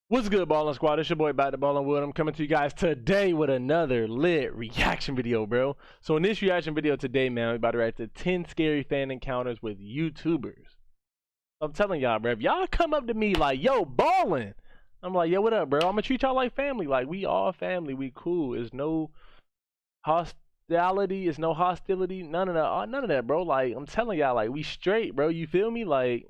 What's good, Ballin' Squad? It's your boy back to Ballin' Wood. I'm coming to you guys today with another lit reaction video, bro. So in this reaction video today, man, we're about to react to 10 scary fan encounters with YouTubers. I'm telling y'all, bro, if y'all come up to me like, yo, Ballin', I'm like, yo, what up, bro? I'm gonna treat y'all like family. Like, we all family. We cool. It's no hostility. It's no hostility. None of that, bro. Like, I'm telling y'all, like, we straight, bro. You feel me? Like,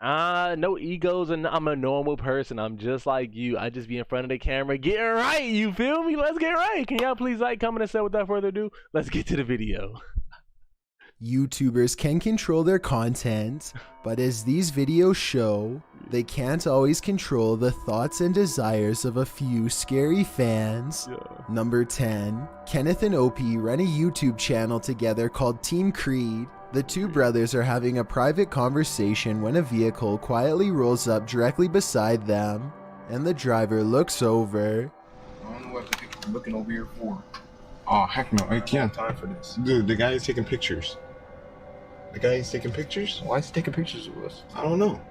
no egos, and I'm a normal person. I'm just like you. I just be in front of the camera getting right. You feel me? Let's get right. Can y'all please like, comment, and say without further ado, let's get to the video. YouTubers can control their content, but as these videos show, they can't always control the thoughts and desires of a few scary fans. Number 10. Kenneth and Opie run a YouTube channel together called Team Creed. The two brothers are having a private conversation when a vehicle quietly rolls up directly beside them, and the driver looks over. I don't know what you're looking over here for. Oh, heck no, I can't. Time for this. Dude, the guy is taking pictures. The guy is taking pictures? Why is he taking pictures of us? I don't know.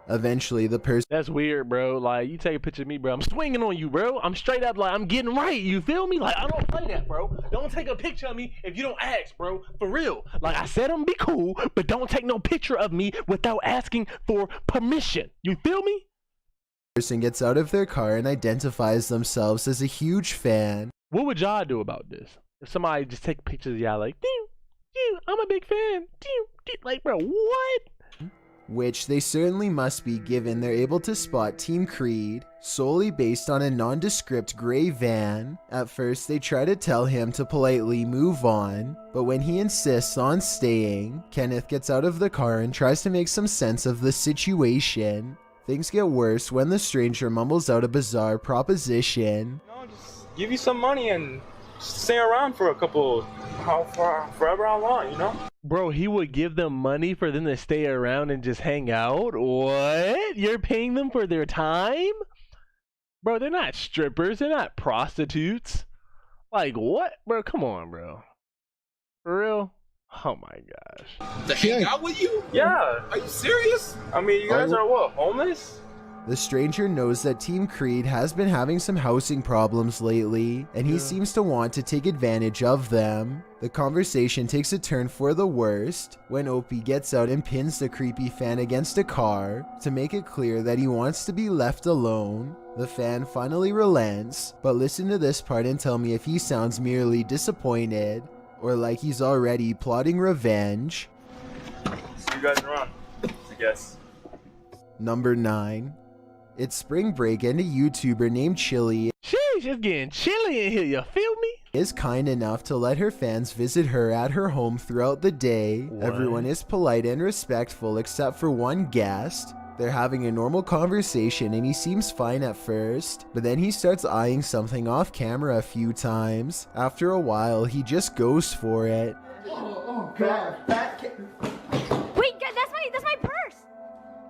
Eventually, the person That's weird, bro. Like, you take a picture of me, bro. I'm swinging on you, bro. I'm straight up like, I'm getting right. You feel me? Like, I don't play that, bro. Don't take a picture of me if you don't ask, bro. For real. Like, I said I'm be cool, but don't take no picture of me without asking for permission. You feel me? gets out of their car and identifies themselves as a huge fan. What would y'all do about this? If somebody just take pictures of y'all like, I'm a big fan. Like, bro, what? Which they certainly must be, given they're able to spot Team Creed solely based on a nondescript gray van. At first they try to tell him to politely move on, but when he insists on staying, Kenneth gets out of the car and tries to make some sense of the situation. Things get worse when the stranger mumbles out a bizarre proposition. No, just give you some money and stay around for a couple, forever how long, you know? Bro, he would give them money for them to stay around and just hang out? What? You're paying them for their time? Bro, they're not strippers. They're not prostitutes. Like, what? Bro, come on, bro. For real? Oh my gosh. To hang out with you? Yeah. Are you serious? I mean, you guys are what, homeless? The stranger knows that Team Creed has been having some housing problems lately, and he seems to want to take advantage of them. The conversation takes a turn for the worst when Opie gets out and pins the creepy fan against a car to make it clear that he wants to be left alone. The fan finally relents, but listen to this part and tell me if he sounds merely disappointed or like he's already plotting revenge. See you guys around, I guess. Number 9. It's spring break and a YouTuber named Chili Sheesh, it's getting chilly in here, you feel me? is kind enough to let her fans visit her at her home throughout the day. What? Everyone is polite and respectful except for one guest. They're having a normal conversation and he seems fine at first, but then he starts eyeing something off camera a few times. After a while, he just goes for it. Oh God, fat kid. Wait, that's my purse.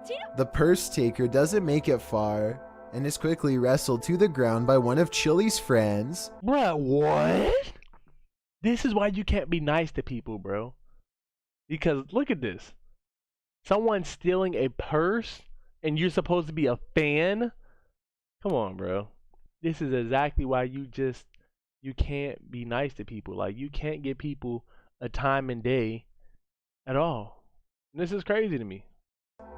Tina? The purse taker doesn't make it far and is quickly wrestled to the ground by one of Chili's friends. Bruh, what? This is why you can't be nice to people, bro. Because look at this. Someone stealing a purse and you're supposed to be a fan? Come on, bro. This is exactly why you can't be nice to people. Like, you can't give people a time and day at all. This is crazy to me.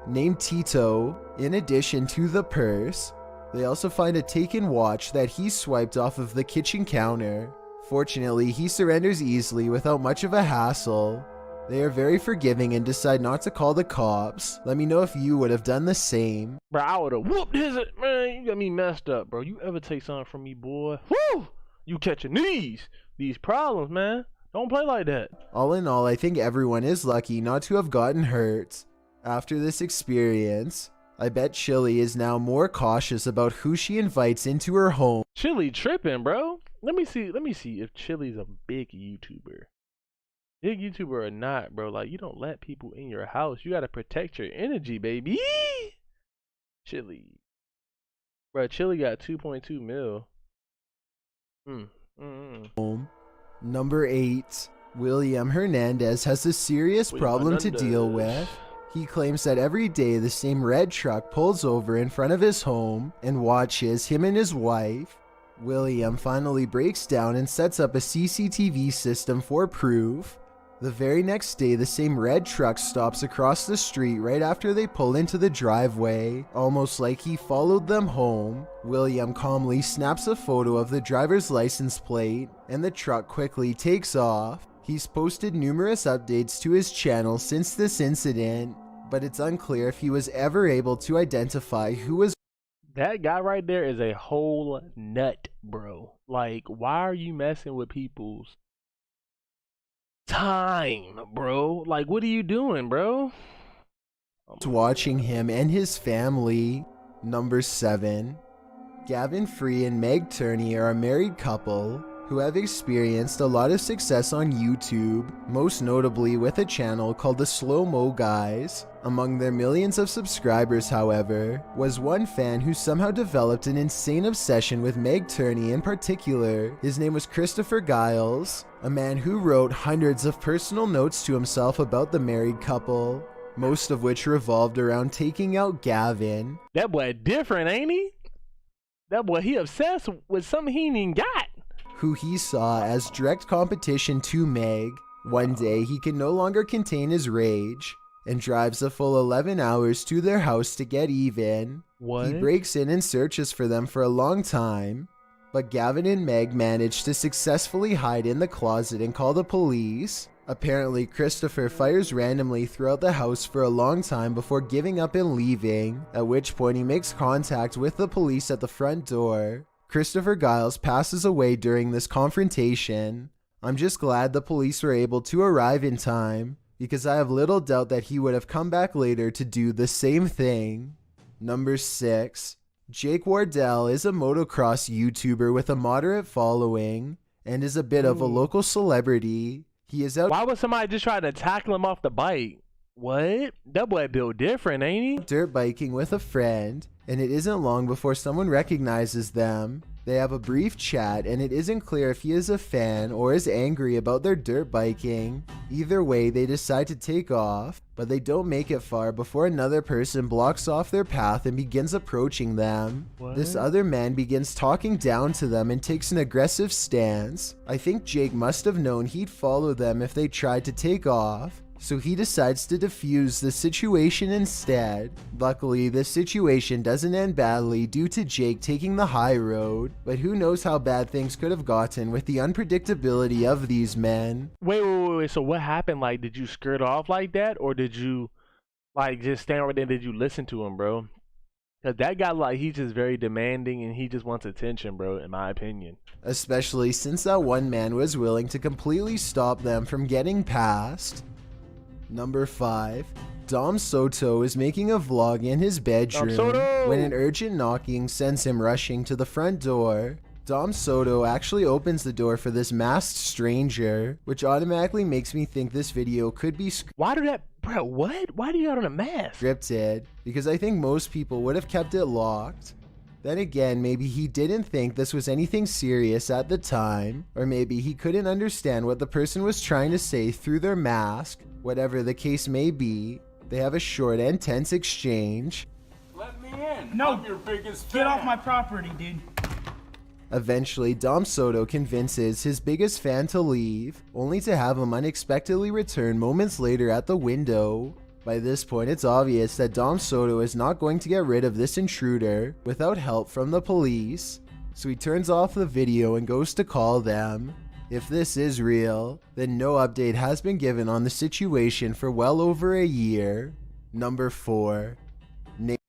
Named Tito. In addition to the purse, they also find a taken watch that he swiped off of the kitchen counter. Fortunately, he surrenders easily without much of a hassle. They are very forgiving and decide not to call the cops. Let me know if you would have done the same. Bro, I would have whooped his, man, you got me messed up, bro. You ever take something from me, boy? Woo! You catching these problems, man. Don't play like that. All in all, I think everyone is lucky not to have gotten hurt. After this experience, I bet Chili is now more cautious about who she invites into her home. Chili tripping, bro. Let me see if Chili's a big YouTuber. Big YouTuber or not, bro. Like, you don't let people in your house. You gotta protect your energy, baby. Chili. Bro, Chili got 2.2 mil. Number 8. William Hernandez has a serious problem to deal with. He claims that every day the same red truck pulls over in front of his home and watches him and his wife. William finally breaks down and sets up a CCTV system for proof. The very next day, the same red truck stops across the street right after they pull into the driveway, almost like he followed them home. William calmly snaps a photo of the driver's license plate, and the truck quickly takes off. He's posted numerous updates to his channel since this incident, but it's unclear if he was ever able to identify who was. That guy right there is a whole nut, bro. Like, why are you messing with people's time, bro? Like, what are you doing, bro? Watching him and his family. Number 7. Gavin Free and Meg Turney are a married couple who have experienced a lot of success on YouTube, most notably with a channel called the Slow Mo Guys. Among their millions of subscribers, however, was one fan who somehow developed an insane obsession with Meg Turney in particular. His name was Christopher Giles, a man who wrote hundreds of personal notes to himself about the married couple, most of which revolved around taking out Gavin. That boy different, ain't he? That boy, he obsessed with something he ain't even got. Who he saw as direct competition to Meg. One day, he can no longer contain his rage and drives a full 11 hours to their house to get even. What? He breaks in and searches for them for a long time, but Gavin and Meg manage to successfully hide in the closet and call the police. Apparently, Christopher fires randomly throughout the house for a long time before giving up and leaving, at which point he makes contact with the police at the front door. Christopher Giles passes away during this confrontation. I'm just glad the police were able to arrive in time, because I have little doubt that he would have come back later to do the same thing. Number 6. Jake Wardell is a motocross YouTuber with a moderate following and is a bit of a local celebrity. He is out. Why would somebody just try to tackle him off the bike? What? That boy built different, ain't he? Dirt biking with a friend, and it isn't long before someone recognizes them. They have a brief chat, and it isn't clear if he is a fan or is angry about their dirt biking. Either way, they decide to take off, but they don't make it far before another person blocks off their path and begins approaching them. What? This other man begins talking down to them and takes an aggressive stance. I think Jake must have known he'd follow them if they tried to take off, so he decides to defuse the situation instead. Luckily, the situation doesn't end badly due to Jake taking the high road, but who knows how bad things could have gotten with the unpredictability of these men. Wait. So what happened? Like, did you skirt off like that? Or did you, like, just stand right there and did you listen to him, bro? Because that guy, like, he's just very demanding and he just wants attention, bro, in my opinion. Especially since that one man was willing to completely stop them from getting past. Number 5. Dom Soto is making a vlog in his bedroom when an urgent knocking sends him rushing to the front door. Dom Soto actually opens the door for this masked stranger, which automatically makes me think this video could be Why do that, bro? What? Why do you got on a mask? scripted, because I think most people would have kept it locked. Then again, maybe he didn't think this was anything serious at the time, or maybe he couldn't understand what the person was trying to say through their mask. Whatever the case may be, they have a short and tense exchange. Let me in. No, I'm your biggest fan. get off my property, dude. Eventually, Dom Soto convinces his biggest fan to leave, only to have him unexpectedly return moments later at the window. By this point, it's obvious that Dom Soto is not going to get rid of this intruder without help from the police, so he turns off the video and goes to call them. If this is real, then no update has been given on the situation for well over a year. Number 4.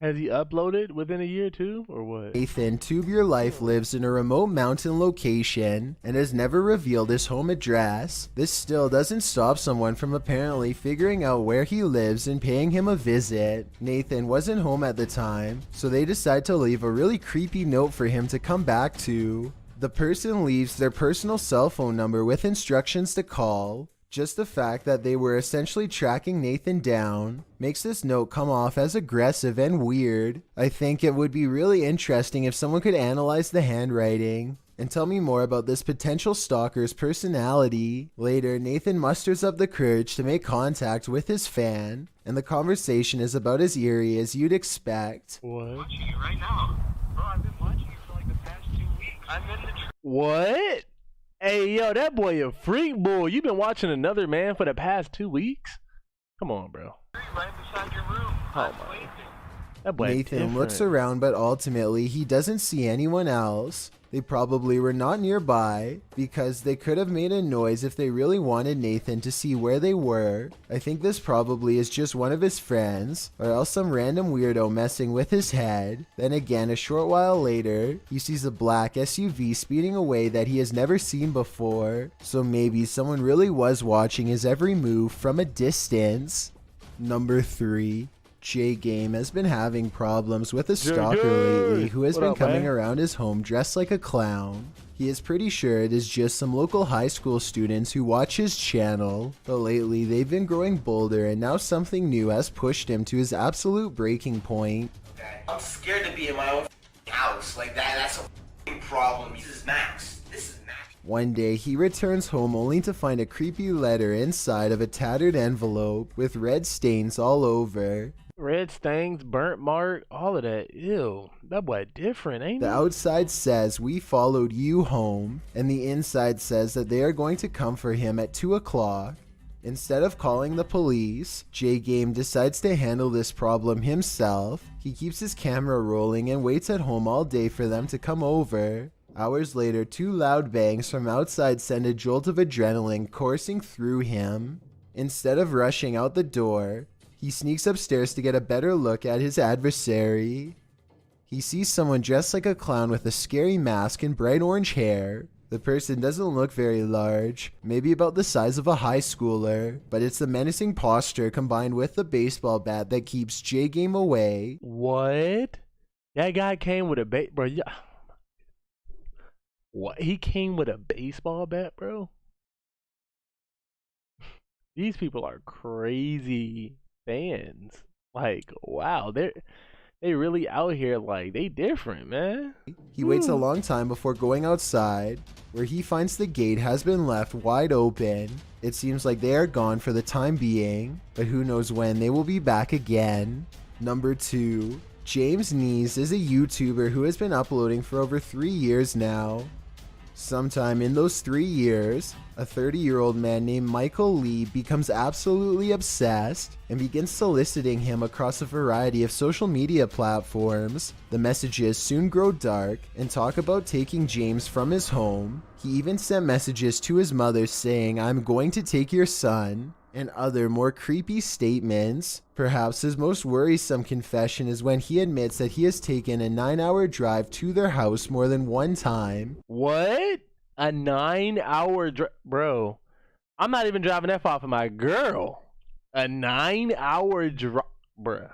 Has he uploaded within a year too, or what? Nathan Tube Your Life lives in a remote mountain location and has never revealed his home address. This still doesn't stop someone from apparently figuring out where he lives and paying him a visit. Nathan wasn't home at the time, so they decide to leave a really creepy note for him to come back to. The person leaves their personal cell phone number with instructions to call. Just the fact that they were essentially tracking Nathan down makes this note come off as aggressive and weird. I think it would be really interesting if someone could analyze the handwriting and tell me more about this potential stalker's personality. Later, Nathan musters up the courage to make contact with his fan, and the conversation is about as eerie as you'd expect. What? Watching you right now. Bro, I've been watching you for like the past 2 weeks. I'm in the What? Hey, yo, that boy a freak boy. You been watching another man for the past 2 weeks? Come on, bro. tree right beside your room. Oh, I'm my. waiting. That boy Nathan different. looks around, but ultimately he doesn't see anyone else. They probably were not nearby because they could have made a noise if they really wanted Nathan to see where they were. I think this probably is just one of his friends, or else some random weirdo messing with his head. Then again, a short while later, he sees a black SUV speeding away that he has never seen before. So maybe someone really was watching his every move from a distance. Number 3. J Game has been having problems with a stalker lately who has What been up, coming man? around his home dressed like a clown. He is pretty sure it is just some local high school students who watch his channel, but lately they've been growing bolder and now something new has pushed him to his absolute breaking point. I'm scared to be in my own house like that. That's a problem. This is Max. This is Max. One day he returns home only to find a creepy letter inside of a tattered envelope with red stains all over. Red stains, burnt mark, all of that. Ew, that boy different, ain't The he? outside says, "We followed you home," and the inside says that they are going to come for him at 2 o'clock. Instead of calling the police, J Game decides to handle this problem himself. He keeps his camera rolling and waits at home all day for them to come over. Hours later, 2 loud bangs from outside send a jolt of adrenaline coursing through him. Instead of rushing out the door, he sneaks upstairs to get a better look at his adversary. He sees someone dressed like a clown with a scary mask and bright orange hair. The person doesn't look very large, maybe about the size of a high schooler, but it's the menacing posture combined with the baseball bat that keeps J Game away. What? That guy came with a bro. Yeah. What? He came with a baseball bat, bro? These people are crazy fans. Like, wow, they really out here like they different, man. He waits a long time before going outside, where he finds the gate has been left wide open. It seems like they are gone for the time being, but who knows when they will be back again. Number 2. James Nees is a YouTuber who has been uploading for over 3 years now. Sometime in those 3 years, a 30-year-old man named Michael Lee becomes absolutely obsessed and begins soliciting him across a variety of social media platforms. The messages soon grow dark and talk about taking James from his home. He even sent messages to his mother saying, "I'm going to take your son," and other more creepy statements. Perhaps his most worrisome confession is when he admits that he has taken a 9-hour drive to their house more than one time. What? A 9-hour drive, bro? I'm not even driving that far for my girl. A 9-hour drive, bro.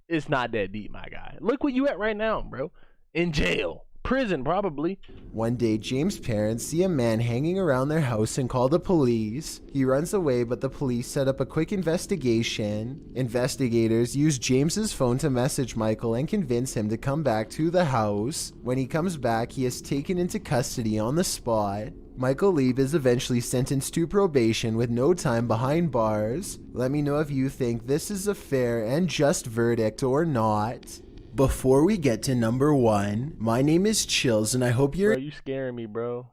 It's not that deep, my guy. Look where you at right now, bro. In jail. Prison, probably. One day, James' parents see a man hanging around their house and call the police. He runs away, but the police set up a quick investigation. Investigators use James's phone to message Michael and convince him to come back to the house. When he comes back, he is taken into custody on the spot. Michael Lee is eventually sentenced to probation with no time behind bars. Let me know if you think this is a fair and just verdict or not. Before we get to number 1, my name is Chills and I hope you're... Bro, you scaring me, bro.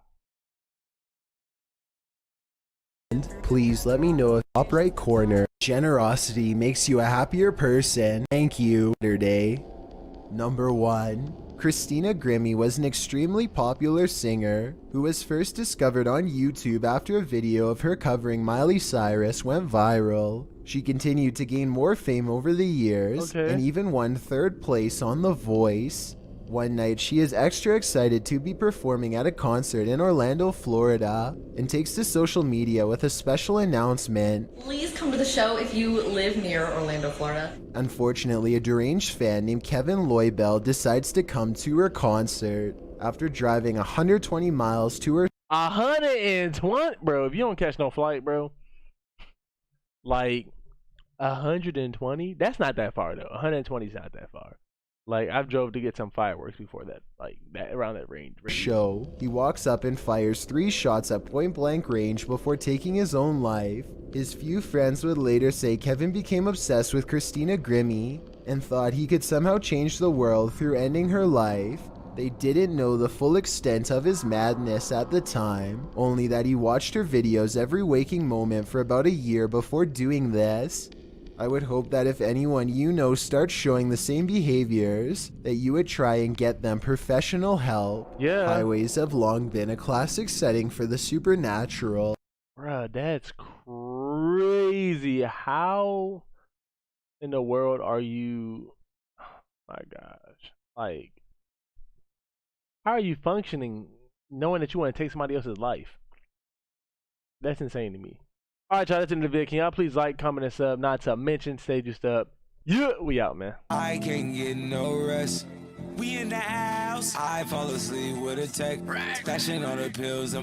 Please let me know if top right corner. Generosity makes you a happier person. Thank you. Saturday. Number 1. Christina Grimmie was an extremely popular singer who was first discovered on YouTube after a video of her covering Miley Cyrus went viral. She continued to gain more fame over the years and even won 3rd place on The Voice. One night, she is extra excited to be performing at a concert in Orlando, Florida, and takes to social media with a special announcement. Please come to the show if you live near Orlando, Florida. Unfortunately, a deranged fan named Kevin Loybell decides to come to her concert. After driving 120 miles to her 120, bro. If you don't catch no flight, bro, like 120, that's not that far though. 120 is not that far. Like I've drove to get some fireworks before that, like that around that range. Show, he walks up and fires 3 shots at point blank range before taking his own life. His few friends would later say Kevin became obsessed with Christina Grimmie and thought he could somehow change the world through ending her life. They didn't know the full extent of his madness at the time, only that he watched her videos every waking moment for about a year before doing this. I would hope that if anyone you know starts showing the same behaviors, that you would try and get them professional help. Yeah. Highways have long been a classic setting for the supernatural. Bruh, that's crazy. How in the world are you? Oh my gosh. Like, how are you functioning knowing that you want to take somebody else's life? That's insane to me. Alright, y'all, that's the end of the video. Can y'all please like, comment, and sub? Not to mention, stay just up. Yeah, we out, man. I can't get no rest. We in the house. I fall asleep with a tech. Splashing on the pills.